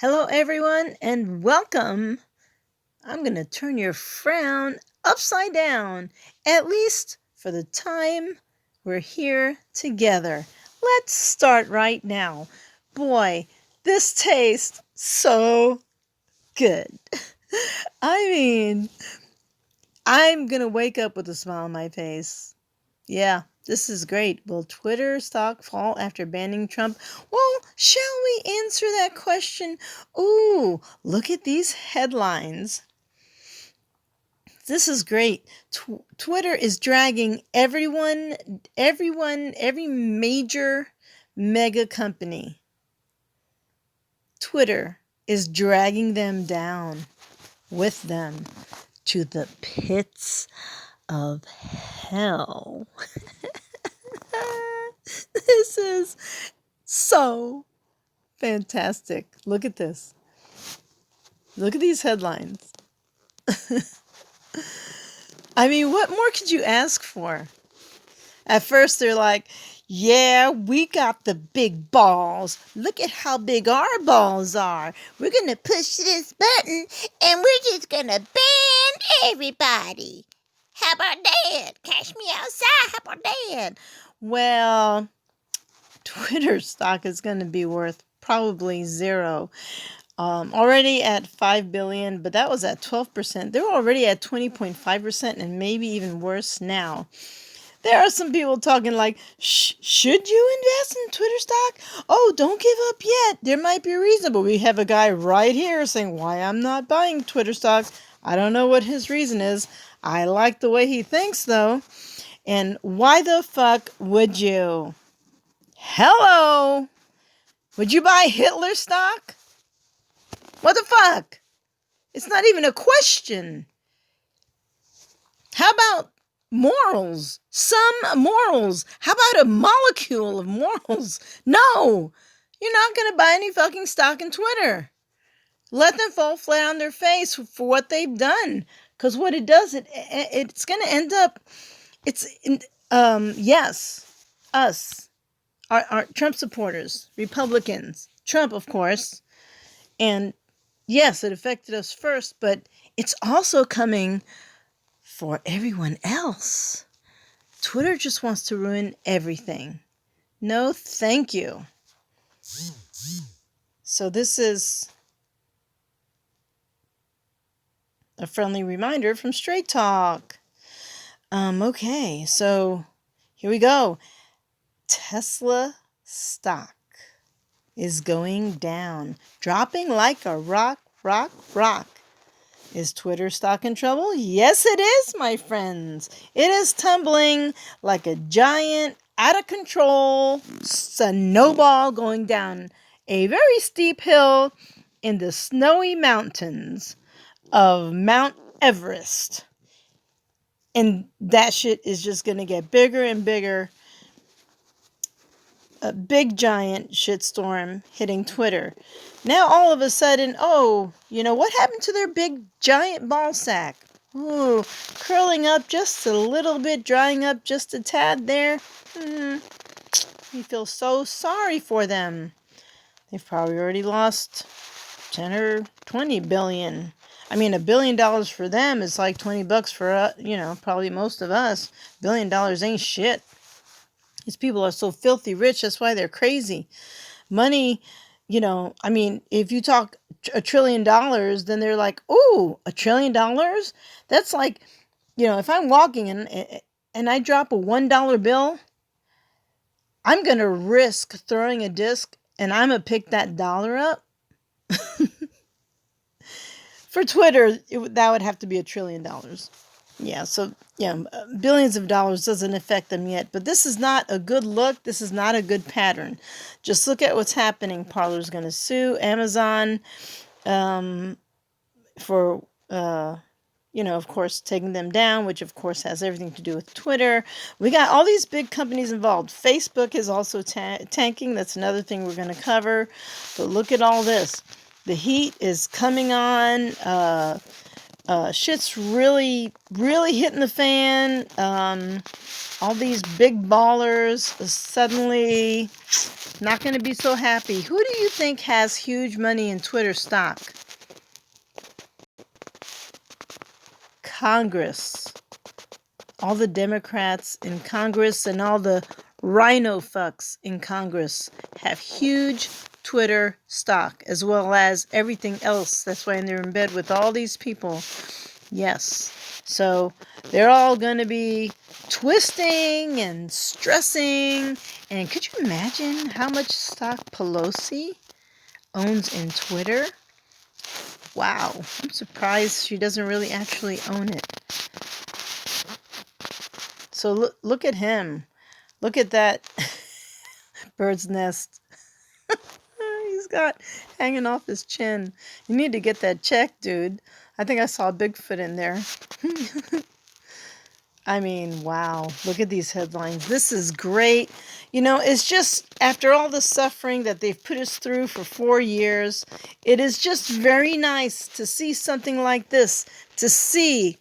Hello, everyone, and welcome. I'm going to turn your frown upside down, at least for the time we're here together. Let's start right now. Boy, this tastes so good. I mean, I'm going to wake up with a smile on my face. Yeah, this is great. Will Twitter stock fall after banning Trump? Well, shall we answer that question? Ooh, look at these headlines. This is great. Twitter is dragging every major mega company. Twitter is dragging them down with them to the pits of hell. This is so fantastic. Look at this. Look at these headlines. I mean, what more could you ask for? At first, they're like, yeah, we got the big balls. Look at how big our balls are. We're going to push this button and we're just going to ban everybody. How about that? Cash me outside. How about that? Well, Twitter stock is going to be worth probably zero. Already at 5 billion, but that was at 12%. They're already at 20.5% and maybe even worse now. There are some people talking like, should you invest in Twitter stock? Oh, don't give up yet. There might be a reason, but we have a guy right here saying why I'm not buying Twitter stocks. I don't know what his reason is. I like the way he thinks, though. And why the fuck would you? Hello? Would you buy Hitler stock? What the fuck? It's not even a question. How about morals? Some morals. How about a molecule of morals? No, you're not going to buy any fucking stock in Twitter. Let them fall flat on their face for what they've done. Because what it does, it's going to end up, yes, us, our Trump supporters, Republicans, Trump, of course, and yes, it affected us first, but it's also coming for everyone else. Twitter just wants to ruin everything. No, thank you. So this is a friendly reminder from Straight Talk. Okay, so here we go. Tesla stock is going down, dropping like a rock. Is Twitter stock in trouble? Yes, it is, my friends. It is tumbling like a giant, out of control snowball going down a very steep hill in the snowy mountains of Mount Everest. And that shit is just going to get bigger and bigger. A big giant shitstorm hitting Twitter. Now all of a sudden, what happened to their big giant ball sack? Ooh, curling up just a little bit, drying up just a tad there. You feel so sorry for them. They've probably already lost 10 or 20 billion. I mean, $1 billion for them is like $20 for, probably most of us. $1 billion ain't shit. These people are so filthy rich. That's why they're crazy. Money, if you talk $1 trillion, then they're like, ooh, $1 trillion? That's like, if I'm walking and I drop a $1 bill, I'm going to risk throwing a disc and I'm going to pick that dollar up. For Twitter, that would have to be $1 trillion. Yeah, so, billions of dollars doesn't affect them yet. But this is not a good look. This is not a good pattern. Just look at what's happening. Parler's going to sue Amazon for, of course, taking them down, which, of course, has everything to do with Twitter. We got all these big companies involved. Facebook is also tanking. That's another thing we're going to cover. But look at all this. The heat is coming on. shit's really, really hitting the fan. All these big ballers suddenly not going to be so happy. Who do you think has huge money in Twitter stock? Congress. All the Democrats in Congress and all the rhino fucks in Congress have huge Twitter stock, as well as everything else. That's why they're in bed with all these people. Yes. So they're all going to be twisting and stressing. And could you imagine how much stock Pelosi owns in Twitter? Wow. I'm surprised she doesn't really actually own it. So look at him. Look at that bird's nest he's got hanging off his chin. You need to get that checked, dude. I think I saw Bigfoot in there. I mean, wow. Look at these headlines. This is great. You know, it's just after all the suffering that they've put us through for 4 years, it is just very nice to see something like this, to see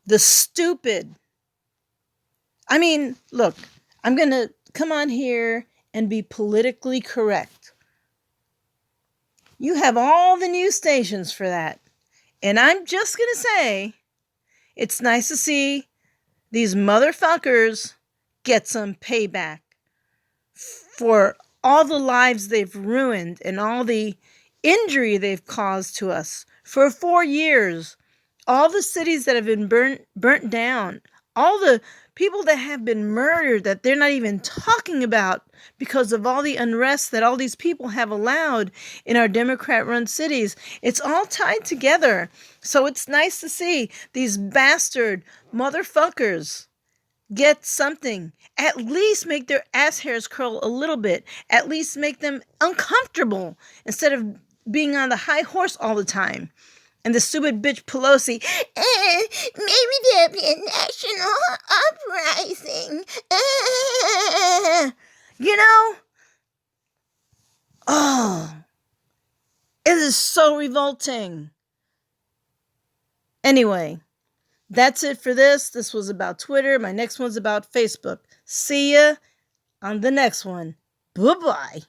the stupid. I mean, look, I'm going to come on here and be politically correct. You have all the news stations for that. And I'm just going to say, it's nice to see these motherfuckers get some payback for all the lives they've ruined and all the injury they've caused to us for 4 years. All the cities that have been burnt down, all the people that have been murdered that they're not even talking about because of all the unrest that all these people have allowed in our Democrat-run cities. It's all tied together. So it's nice to see these bastard motherfuckers get something. At least make their ass hairs curl a little bit. At least make them uncomfortable instead of being on the high horse all the time. And the stupid bitch Pelosi, maybe there'll be a national uprising. You know? Oh, it is so revolting. Anyway, that's it for this. This was about Twitter. My next one's about Facebook. See ya on the next one. Bye-bye.